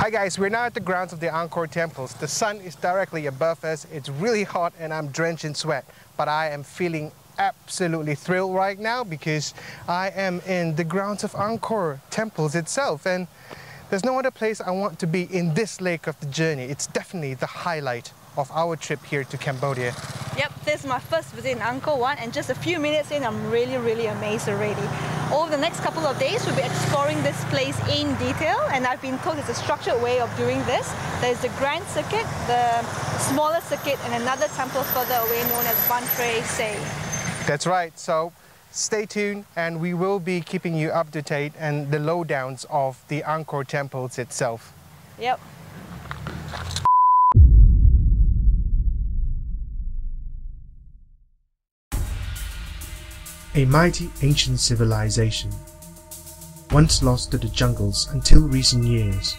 Hi guys, we're now at the grounds of the Angkor Temples. The sun is directly above us, it's really hot and I'm drenched in sweat. But I am feeling absolutely thrilled right now because I am in the grounds of Angkor Temples itself. And there's no other place I want to be in this leg of the journey. It's definitely the highlight of our trip here to Cambodia. Yep, this is my first visit in Angkor Wat, and just a few minutes in, I'm really amazed already. Over the next couple of days, we'll be exploring this place in detail, and I've been told it's a structured way of doing this. There's the Grand Circuit, the smaller circuit, and another temple further away known as Ban Tre Se. That's right, so stay tuned and we will be keeping you up to date and the lowdowns of the Angkor Temples itself. Yep. A mighty ancient civilization, once lost to the jungles until recent years.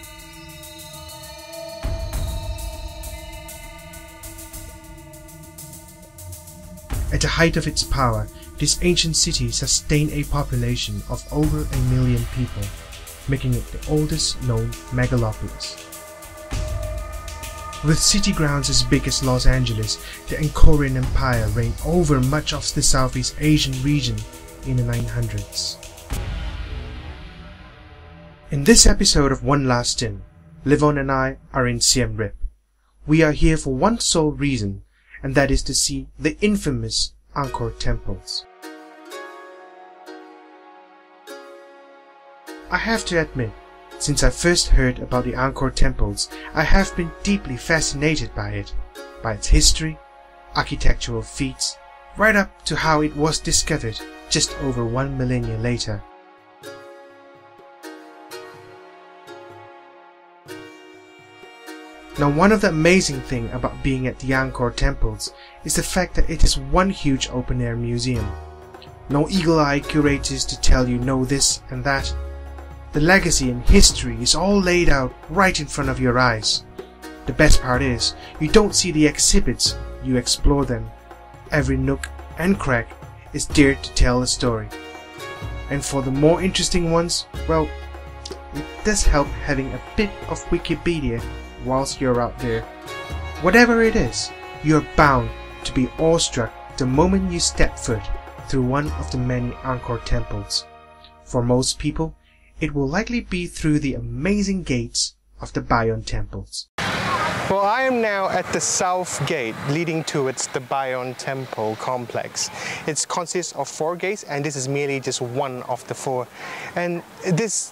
At the height of its power, this ancient city sustained a population of over 1 million people, making it the oldest known megalopolis. With city grounds as big as Los Angeles, the Angkorian Empire reigned over much of the Southeast Asian region in the 900s. In this episode of One Last Stint, Livon and I are in Siem Reap. We are here for one sole reason, and that is to see the infamous Angkor Temples. I have to admit, since I first heard about the Angkor Temples, I have been deeply fascinated by it, by its history, architectural feats, right up to how it was discovered just over 1 millennia later. Now, one of the amazing things about being at the Angkor Temples is the fact that it is one huge open-air museum. No eagle-eyed curators to tell you know this and that. The legacy and history is all laid out right in front of your eyes. The best part is, you don't see the exhibits, you explore them. Every nook and crack is dared to tell a story. And for the more interesting ones, well, it does help having a bit of Wikipedia whilst you're out there. Whatever it is, you're bound to be awestruck the moment you step foot through one of the many Angkor temples. For most people, it will likely be through the amazing gates of the Bayon Temples. Well, I am now at the south gate leading towards the Bayon Temple complex. It consists of 4 gates and this is merely just one of the 4. And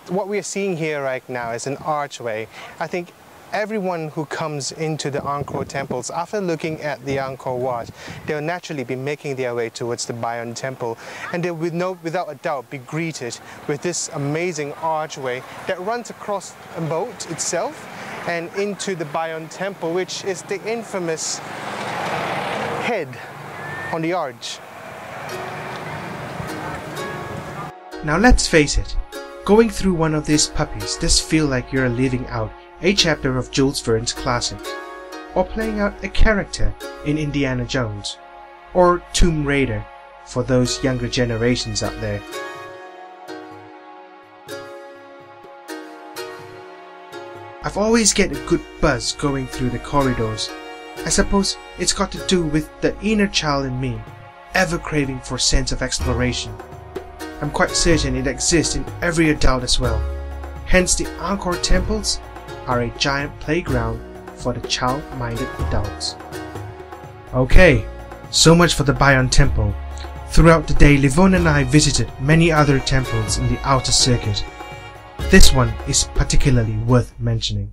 what we are seeing here right now is an archway. I think everyone who comes into the Angkor Temples, after looking at the Angkor Wat, they'll naturally be making their way towards the Bayon Temple, and they will without a doubt be greeted with this amazing archway that runs across a moat itself and into the Bayon Temple, which is the infamous head on the arch. Now let's face it, going through one of these puppies does feel like you're living out a chapter of Jules Verne's classic, or playing out a character in Indiana Jones, or Tomb Raider for those younger generations out there. I've always get a good buzz going through the corridors. I suppose it's got to do with the inner child in me, ever craving for a sense of exploration. I'm quite certain it exists in every adult as well. Hence the Angkor Temples are a giant playground for the child-minded adults. Okay, so much for the Bayon Temple. Throughout the day, Livon and I visited many other temples in the outer circuit. This one is particularly worth mentioning.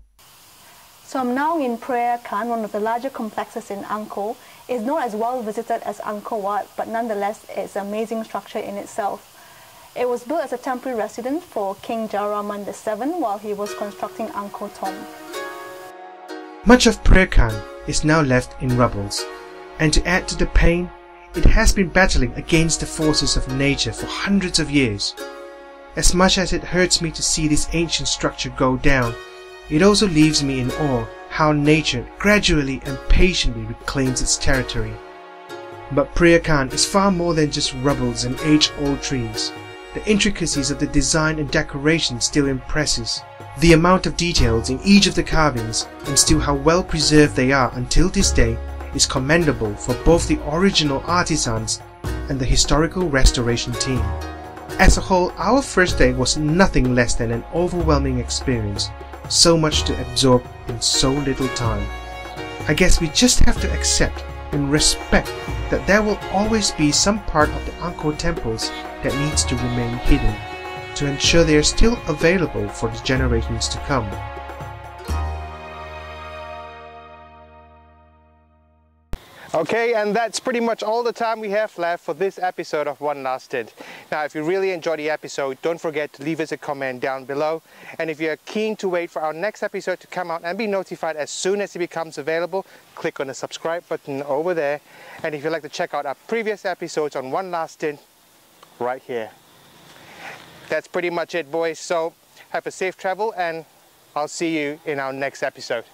So I'm now in Preah, one of the larger complexes in Angkor. It's not as well visited as Angkor Wat, but nonetheless it's an amazing structure in itself. It was built as a temporary residence for King Jaraman VII while he was constructing Angkor Thom. Much of Preah is now left in rubbles, and to add to the pain, it has been battling against the forces of nature for hundreds of years. As much as it hurts me to see this ancient structure go down, it also leaves me in awe how nature gradually and patiently reclaims its territory. But Preah is far more than just rubbles and age-old trees. the intricacies of the design and decoration still impresses. The amount of details in each of the carvings and still how well preserved they are until this day is commendable for both the original artisans and the historical restoration team. As a whole, our first day was nothing less than an overwhelming experience, so much to absorb in so little time. I guess we just have to accept and respect that there will always be some part of the Angkor Temples that needs to remain hidden, to ensure they are still available for the generations to come. Okay, and that's pretty much all the time we have left for this episode of One Last Stint. Now, if you really enjoyed the episode, don't forget to leave us a comment down below. And if you're keen to wait for our next episode to come out and be notified as soon as it becomes available, click on the subscribe button over there. And if you'd like to check out our previous episodes on One Last Stint, right here. That's pretty much it, boys. So have a safe travel, and I'll see you in our next episode.